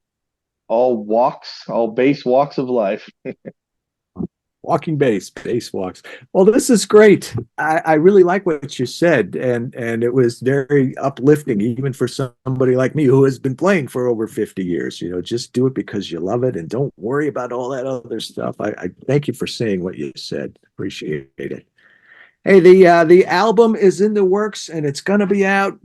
A: walks, all base walks of life.
B: Walking bass walks. Well, this is great. I really like what you said, and it was very uplifting, even for somebody like me who has been playing for over 50 years. Just do it because you love it and don't worry about all that other stuff. I thank you for saying what you said. Appreciate it. Hey, the album is in the works and it's going to be out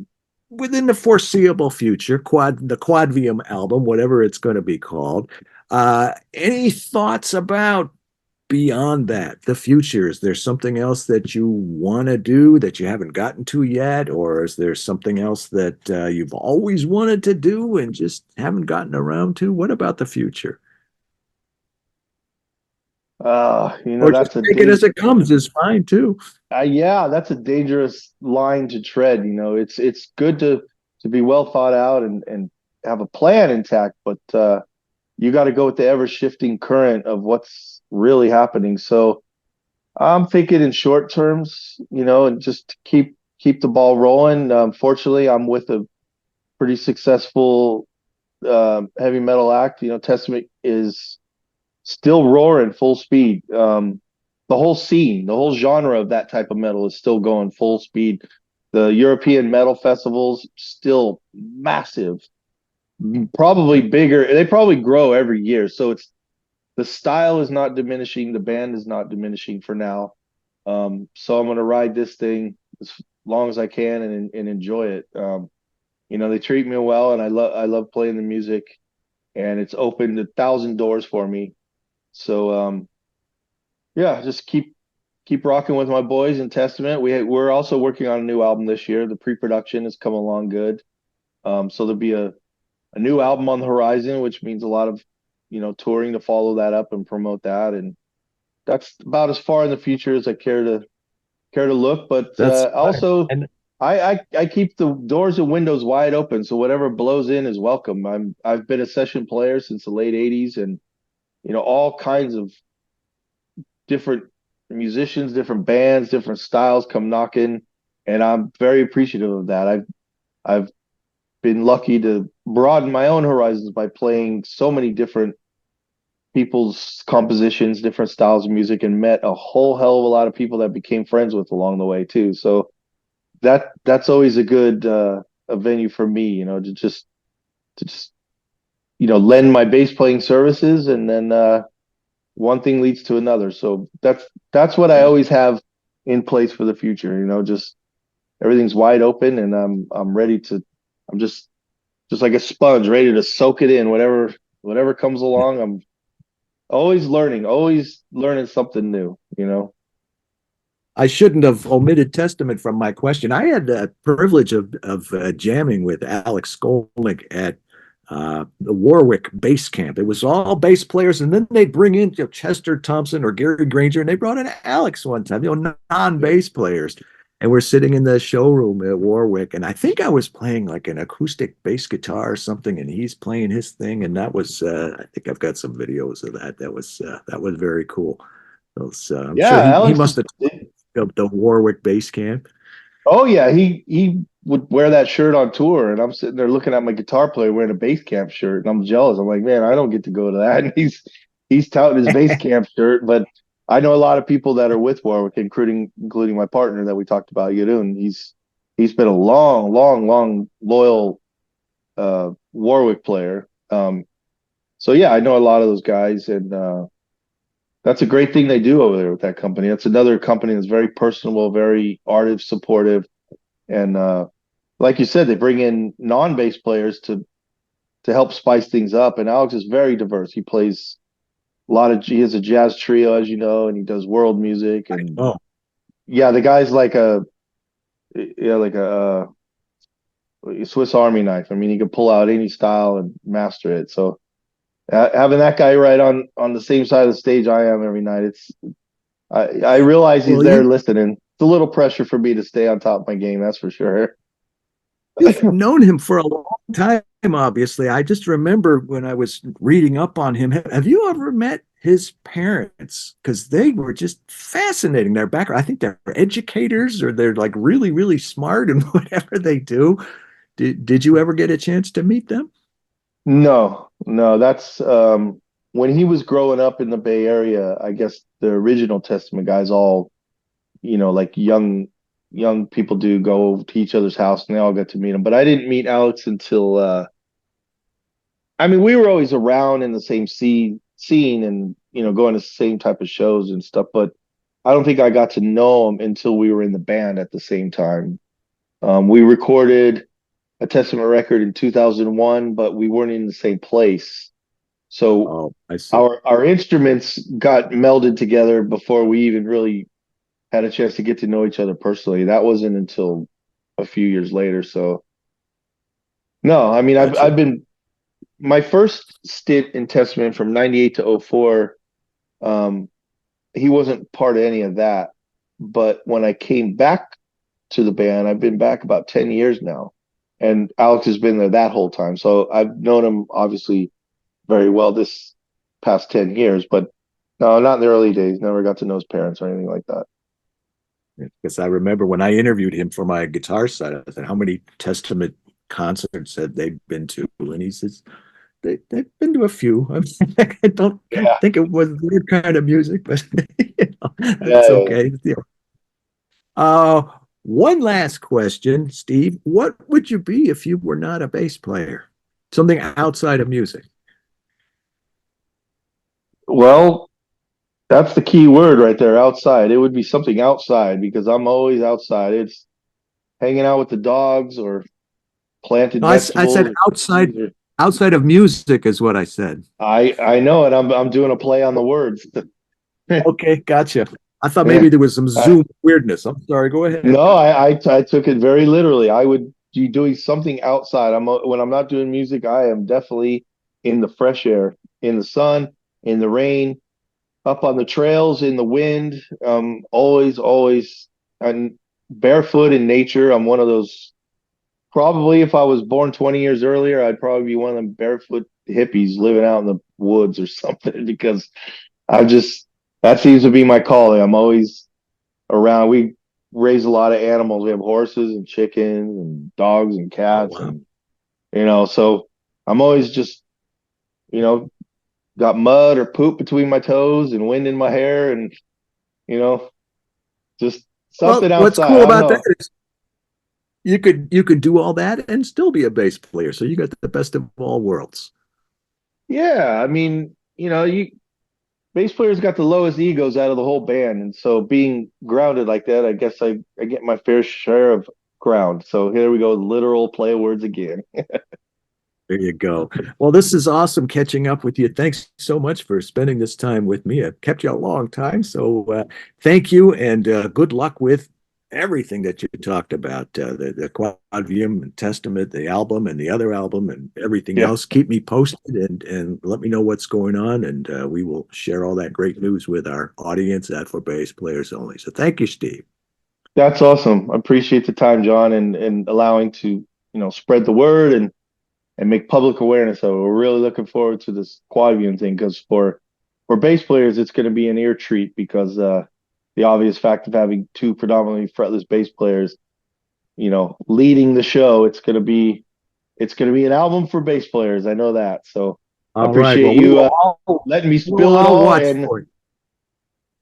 B: within the foreseeable future. The Quadvium album, whatever it's going to be called. Any thoughts about beyond that, the future? Is there something else that you want to do that you haven't gotten to yet, or is there something else that you've always wanted to do and just haven't gotten around to? What about the future? Or just
A: That's a
B: take it as it comes is fine too.
A: yeah, that's a dangerous line to tread. It's good to be well thought out and have a plan intact, but you got to go with the ever shifting current of what's really happening. So I'm thinking in short terms, and just to keep the ball rolling. Fortunately, I'm with a pretty successful heavy metal act. Testament is still roaring full speed. The whole scene, the whole genre of that type of metal is still going full speed. The European metal festivals still massive, probably bigger. They probably grow every year. So the style is not diminishing. The band is not diminishing for now. So I'm going to ride this thing as long as I can and enjoy it. They treat me well, and I love playing the music, and it's opened 1,000 doors for me. So yeah, just keep rocking with my boys in Testament. We're also working on a new album this year. The pre-production has come along good. So there'll be a new album on the horizon, which means a lot of, touring to follow that up and promote that. And that's about as far in the future as I care to look. But
B: That's
A: also,
B: and
A: I keep the doors and windows wide open, so whatever blows in is welcome. I've been a session player since the late '80s, and all kinds of different musicians, different bands, different styles come knocking, and I'm very appreciative of that. I've been lucky to broaden my own horizons by playing so many different people's compositions, different styles of music, and met a whole hell of a lot of people that became friends with along the way too. So that's always a good a venue for me, to just lend my bass playing services, and then one thing leads to another. So that's what I
B: yeah.
A: always have in place for the future. Just everything's wide open, and I'm ready to. I'm just like a sponge, ready to soak it in. Whatever comes along, I'm always learning something new.
B: I shouldn't have omitted Testament from my question. I had the privilege of jamming with Alex Skolnick at the Warwick Bass Camp. It was all bass players, and then they'd bring in Chester Thompson or Gary Granger, and they brought in Alex one time, non-bass players. And we're sitting in the showroom at Warwick, and I think I was playing like an acoustic bass guitar or something, and he's playing his thing, and that was I think I've got some videos of that. That was very cool. I'm sure
A: Yeah,
B: he
A: Alex
B: must
A: is.
B: have of the Warwick Bass Camp.
A: Oh yeah, he would wear that shirt on tour, and I'm sitting there looking at my guitar player wearing a bass camp shirt, and I'm jealous. I'm like, man, I don't get to go to that. And he's touting his bass camp shirt, but I know a lot of people that are with Warwick, including my partner that we talked about, Yadun. He's been a long loyal Warwick player. So yeah, I know a lot of those guys, and that's a great thing they do over there with that company. That's another company that's very personable, very artist supportive, and like you said, they bring in non-bass players to help spice things up. And Alex is very diverse. He plays he has a jazz trio, as you know, and he does world music. And
B: Oh,
A: yeah, the guy's like a Swiss Army knife. I mean, he can pull out any style and master it. So having that guy right on the same side of the stage I am every night, I realize he's
B: well,
A: there listening. It's a little pressure for me to stay on top of my game, that's for sure.
B: you've known him for a long time, obviously. I just remember when I was reading up on him. Have you ever met his parents? Because they were just fascinating. Their background, I think they're educators or they're like really, really smart in whatever they do. Did you ever get a chance to meet them?
A: No, no, that's when he was growing up in the Bay Area, I guess the original Testament guys all, like young people do go to each other's house, and they all got to meet him. But I didn't meet Alex until I mean, we were always around in the same scene and going to the same type of shows and stuff, but I don't think I got to know him until we were in the band at the same time. We recorded a Testament record in 2001, but we weren't in the same place. So
B: Oh, I see.
A: our instruments got melded together before we even really had a chance to get to know each other personally. That wasn't until a few years later. So no, I mean I've
B: Gotcha.
A: been my first stint in Testament from '98 to '04. Um, he wasn't part of any of that. But when I came back to the band, I've been back about 10 years now. And Alex has been there that whole time. So I've known him obviously very well this past 10 years, but no, not in the early days. Never got to know his parents or anything like that.
B: Because I remember when I interviewed him for my guitar set, I said, how many Testament concerts had they been to? And he says, they've been to a few. I mean, I don't
A: Yeah.
B: think it was their kind of music, but that's
A: Yeah.
B: okay. Uh, one last question, Steve. What would you be if you were not a bass player? Something outside of music.
A: Well, that's the key word right there, outside. It would be something outside because I'm always outside. It's hanging out with the dogs or planted
B: No, I said
A: vegetables.
B: outside of music is what I said.
A: I know it. I'm doing a play on the words.
B: Okay, gotcha. I thought
A: Yeah.
B: maybe there was some
A: I,
B: Zoom weirdness. I'm sorry. Go ahead.
A: no, I took it very literally. I would be doing something outside. When I'm not doing music, I am definitely in the fresh air, in the sun, in the rain, up on the trails, in the wind. Always, and barefoot in nature. I'm one of those. Probably if I was born 20 years earlier, I'd probably be one of them barefoot hippies living out in the woods or something because I just that seems to be my calling. I'm always around. We raise a lot of animals. We have horses and chickens and dogs and
B: Oh,
A: cats
B: wow.
A: and so I'm always just, you know, got mud or poop between my toes and wind in my hair and, you know, just
B: Well,
A: something
B: what's
A: outside.
B: cool
A: I don't
B: about that
A: know.
B: is you could do all that and still be a bass player. So you got the best of all worlds.
A: Yeah, I mean, you bass players got the lowest egos out of the whole band, and so being grounded like that, I guess I get my fair share of ground. So here we go, literal play words again.
B: There you go. Well, this is awesome catching up with you. Thanks so much for spending this time with me. I've kept you a long time. So thank you and good luck with everything that you talked about the Quadvium and Testament, the album and the other album and everything
A: Yeah,
B: else. Keep me posted and let me know what's going on. And we will share all that great news with our audience at For Bass Players Only. So thank you, Steve.
A: that's awesome. I appreciate the time, John, and allowing to spread the word and make public awareness of it. We're really looking forward to this Quadvium thing because for bass players, it's going to be an ear treat because the obvious fact of having two predominantly fretless bass players, leading the show, it's going to be an album for bass players. I know that. So I
B: All right.
A: appreciate
B: Well,
A: you letting me
B: we will
A: spill it
B: all
A: all.
B: watch
A: And
B: for it.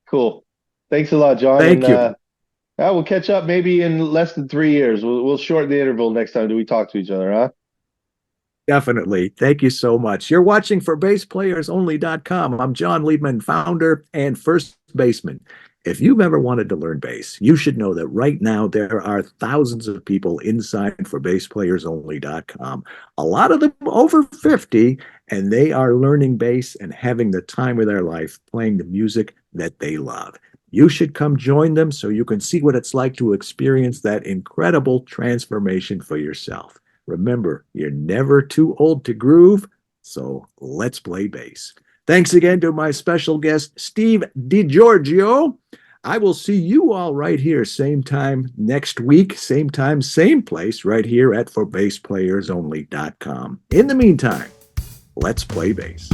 A: cool. Thanks a lot, John. And
B: Thank you.
A: we'll catch up maybe in less than 3 years. We'll shorten the interval next time do we talk to each other, huh?
B: Definitely. Thank you so much. You're watching for bassplayersonly.com. I'm John Liebman, founder and first baseman. If you've ever wanted to learn bass, you should know that right now there are thousands of people inside for bassplayersonly.com. A lot of them over 50, and they are learning bass and having the time of their life playing the music that they love. You should come join them so you can see what it's like to experience that incredible transformation for yourself. Remember, you're never too old to groove, so let's play bass. Thanks again to my special guest, Steve Di Giorgio. I will see you all right here, same time next week, same time, same place, right here at ForBassPlayersOnly.com. In the meantime, let's play bass.